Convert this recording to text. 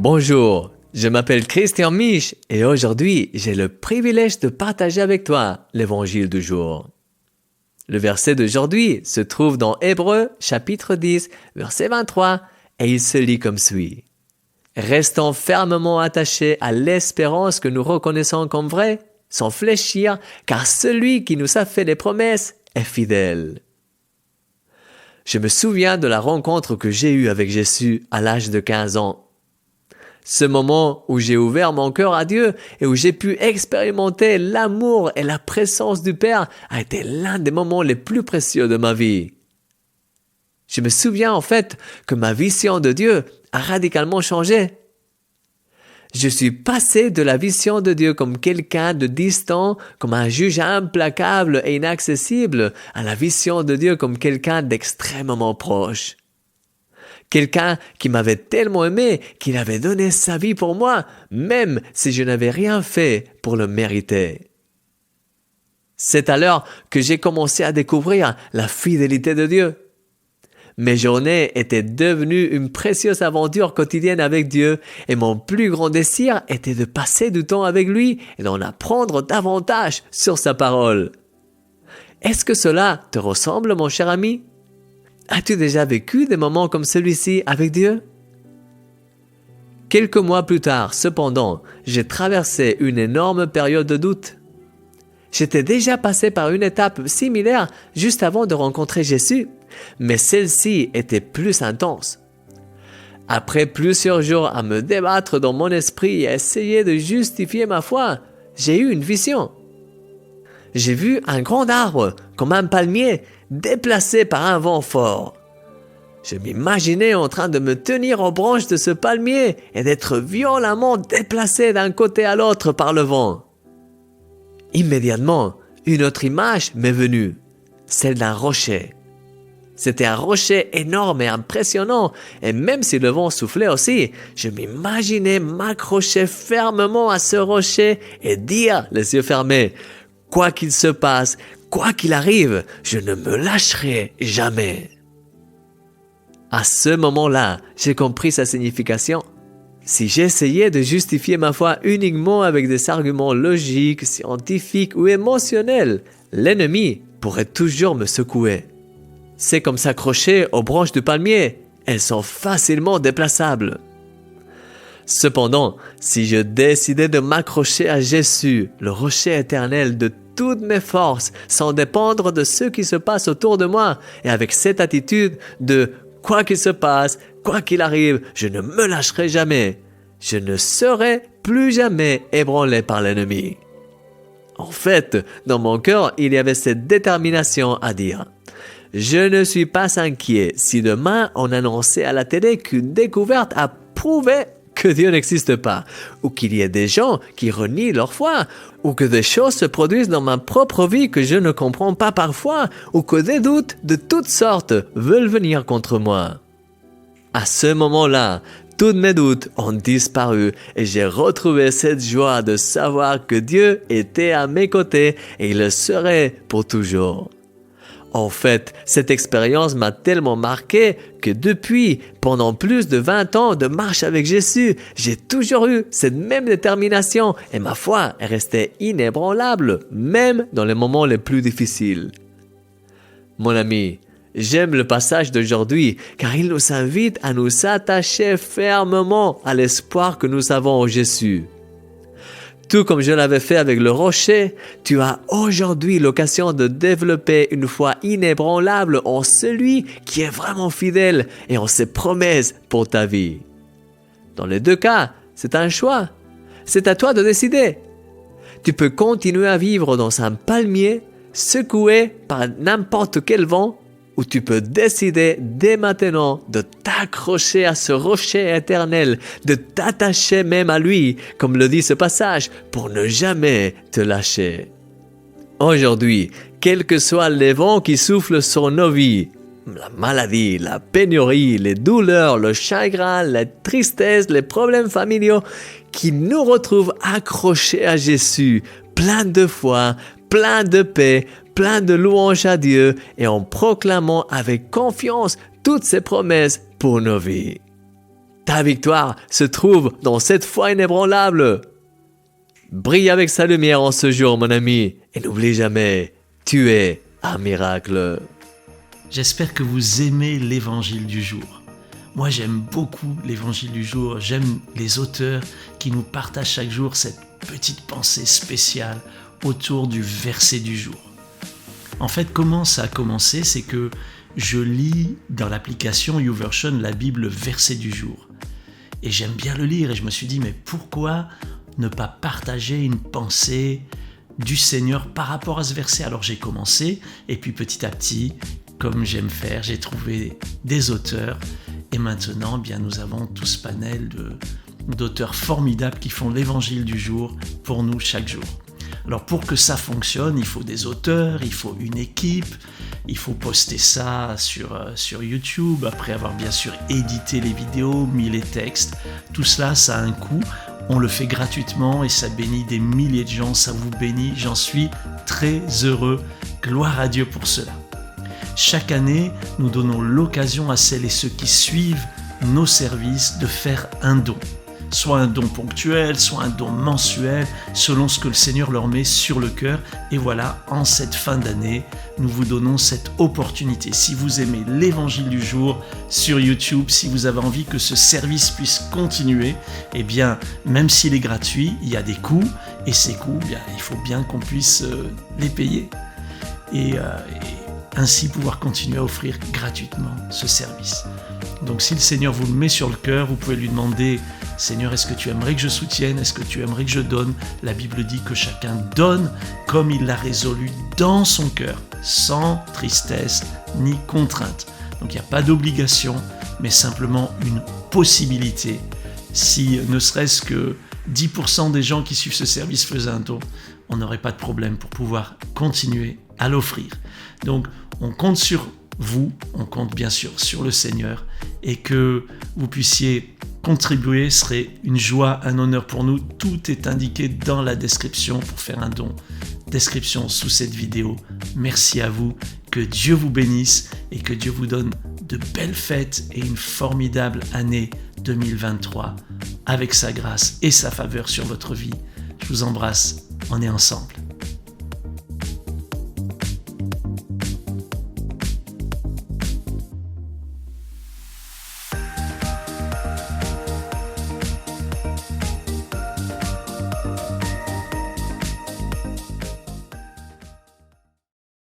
Bonjour, je m'appelle Christian Mich et aujourd'hui j'ai le privilège de partager avec toi l'évangile du jour. Le verset d'aujourd'hui se trouve dans Hébreux chapitre 10, verset 23 et il se lit comme suit. Restons fermement attachés à l'espérance que nous reconnaissons comme vraie, sans fléchir, car celui qui nous a fait les promesses est fidèle. Je me souviens de la rencontre que j'ai eue avec Jésus à l'âge de 15 ans. Ce moment où j'ai ouvert mon cœur à Dieu et où j'ai pu expérimenter l'amour et la présence du Père a été l'un des moments les plus précieux de ma vie. Je me souviens en fait que ma vision de Dieu a radicalement changé. Je suis passé de la vision de Dieu comme quelqu'un de distant, comme un juge implacable et inaccessible, à la vision de Dieu comme quelqu'un d'extrêmement proche. Quelqu'un qui m'avait tellement aimé qu'il avait donné sa vie pour moi, même si je n'avais rien fait pour le mériter. C'est alors que j'ai commencé à découvrir la fidélité de Dieu. Mes journées étaient devenues une précieuse aventure quotidienne avec Dieu et mon plus grand désir était de passer du temps avec lui et d'en apprendre davantage sur sa parole. Est-ce que cela te ressemble, mon cher ami? As-tu déjà vécu des moments comme celui-ci avec Dieu? Quelques mois plus tard, cependant, j'ai traversé une énorme période de doute. J'étais déjà passé par une étape similaire juste avant de rencontrer Jésus, mais celle-ci était plus intense. Après plusieurs jours à me débattre dans mon esprit et à essayer de justifier ma foi, j'ai eu une vision. J'ai vu un grand arbre, comme un palmier, déplacé par un vent fort. Je m'imaginais en train de me tenir aux branches de ce palmier et d'être violemment déplacé d'un côté à l'autre par le vent. Immédiatement, une autre image m'est venue, celle d'un rocher. C'était un rocher énorme et impressionnant, et même si le vent soufflait aussi, je m'imaginais m'accrocher fermement à ce rocher et dire, les yeux fermés, « Quoi qu'il se passe, quoi qu'il arrive, je ne me lâcherai jamais. » À ce moment-là, j'ai compris sa signification. Si j'essayais de justifier ma foi uniquement avec des arguments logiques, scientifiques ou émotionnels, l'ennemi pourrait toujours me secouer. C'est comme s'accrocher aux branches du palmier, elles sont facilement déplaçables. Cependant, si je décidais de m'accrocher à Jésus, le rocher éternel de toutes mes forces, sans dépendre de ce qui se passe autour de moi, et avec cette attitude de « quoi qu'il se passe, quoi qu'il arrive, je ne me lâcherai jamais », je ne serai plus jamais ébranlé par l'ennemi. En fait, dans mon cœur, il y avait cette détermination à dire « Je ne suis pas inquiet si demain on annonçait à la télé qu'une découverte a prouvé que Dieu n'existe pas, ou qu'il y ait des gens qui renient leur foi, ou que des choses se produisent dans ma propre vie que je ne comprends pas parfois, ou que des doutes de toutes sortes veulent venir contre moi. » À ce moment-là, tous mes doutes ont disparu et j'ai retrouvé cette joie de savoir que Dieu était à mes côtés et il le serait pour toujours. En fait, cette expérience m'a tellement marqué que depuis, pendant plus de 20 ans de marche avec Jésus, j'ai toujours eu cette même détermination et ma foi est restée inébranlable, même dans les moments les plus difficiles. Mon ami, j'aime le passage d'aujourd'hui car il nous invite à nous attacher fermement à l'espoir que nous avons en Jésus. Tout comme je l'avais fait avec le rocher, tu as aujourd'hui l'occasion de développer une foi inébranlable en celui qui est vraiment fidèle et en ses promesses pour ta vie. Dans les deux cas, c'est un choix. C'est à toi de décider. Tu peux continuer à vivre dans un palmier, secoué par n'importe quel vent, ou tu peux décider dès maintenant de t'accrocher à ce rocher éternel, de t'attacher même à lui, comme le dit ce passage, pour ne jamais te lâcher. Aujourd'hui, quels que soient les vents qui soufflent sur nos vies, la maladie, la pénurie, les douleurs, le chagrin, la tristesse, les problèmes familiaux, qui nous retrouvent accrochés à Jésus, plein de foi, plein de paix, plein de louanges à Dieu et en proclamant avec confiance toutes ses promesses pour nos vies. Ta victoire se trouve dans cette foi inébranlable. Brille avec sa lumière en ce jour, mon ami, et n'oublie jamais, tu es un miracle. J'espère que vous aimez l'évangile du jour. Moi, j'aime beaucoup l'évangile du jour. J'aime les auteurs qui nous partagent chaque jour cette petite pensée spéciale autour du verset du jour. En fait, comment ça a commencé? C'est que je lis dans l'application YouVersion la Bible verset du jour. Et j'aime bien le lire et je me suis dit, mais pourquoi ne pas partager une pensée du Seigneur par rapport à ce verset? Alors j'ai commencé et puis petit à petit, comme j'aime faire, j'ai trouvé des auteurs et maintenant bien, nous avons tout ce panel d'auteurs formidables qui font l'évangile du jour pour nous chaque jour. Alors pour que ça fonctionne, il faut des auteurs, il faut une équipe, il faut poster ça sur YouTube, après avoir bien sûr édité les vidéos, mis les textes. Tout cela, ça a un coût. On le fait gratuitement et ça bénit des milliers de gens, ça vous bénit. J'en suis très heureux. Gloire à Dieu pour cela. Chaque année, nous donnons l'occasion à celles et ceux qui suivent nos services de faire un don. Soit un don ponctuel, soit un don mensuel, selon ce que le Seigneur leur met sur le cœur. Et voilà, en cette fin d'année, nous vous donnons cette opportunité. Si vous aimez l'évangile du jour sur YouTube, si vous avez envie que ce service puisse continuer, eh bien, même s'il est gratuit, il y a des coûts. Et ces coûts, bien, il faut bien qu'on puisse les payer. Et ainsi pouvoir continuer à offrir gratuitement ce service. Donc si le Seigneur vous le met sur le cœur, vous pouvez lui demander « Seigneur, est-ce que tu aimerais que je soutienne? Est-ce que tu aimerais que je donne ?» La Bible dit que chacun donne comme il l'a résolu dans son cœur, sans tristesse ni contrainte. Donc il n'y a pas d'obligation, mais simplement une possibilité. Si ne serait-ce que 10% des gens qui suivent ce service faisaient un don, on n'aurait pas de problème pour pouvoir continuer à l'offrir. Donc on compte sur vous, on compte bien sûr sur le Seigneur et que vous puissiez contribuer serait une joie, un honneur pour nous. Tout est indiqué dans la description pour faire un don. Description sous cette vidéo. Merci à vous, que Dieu vous bénisse et que Dieu vous donne de belles fêtes et une formidable année 2023 avec sa grâce et sa faveur sur votre vie. Je vous embrasse, on est ensemble.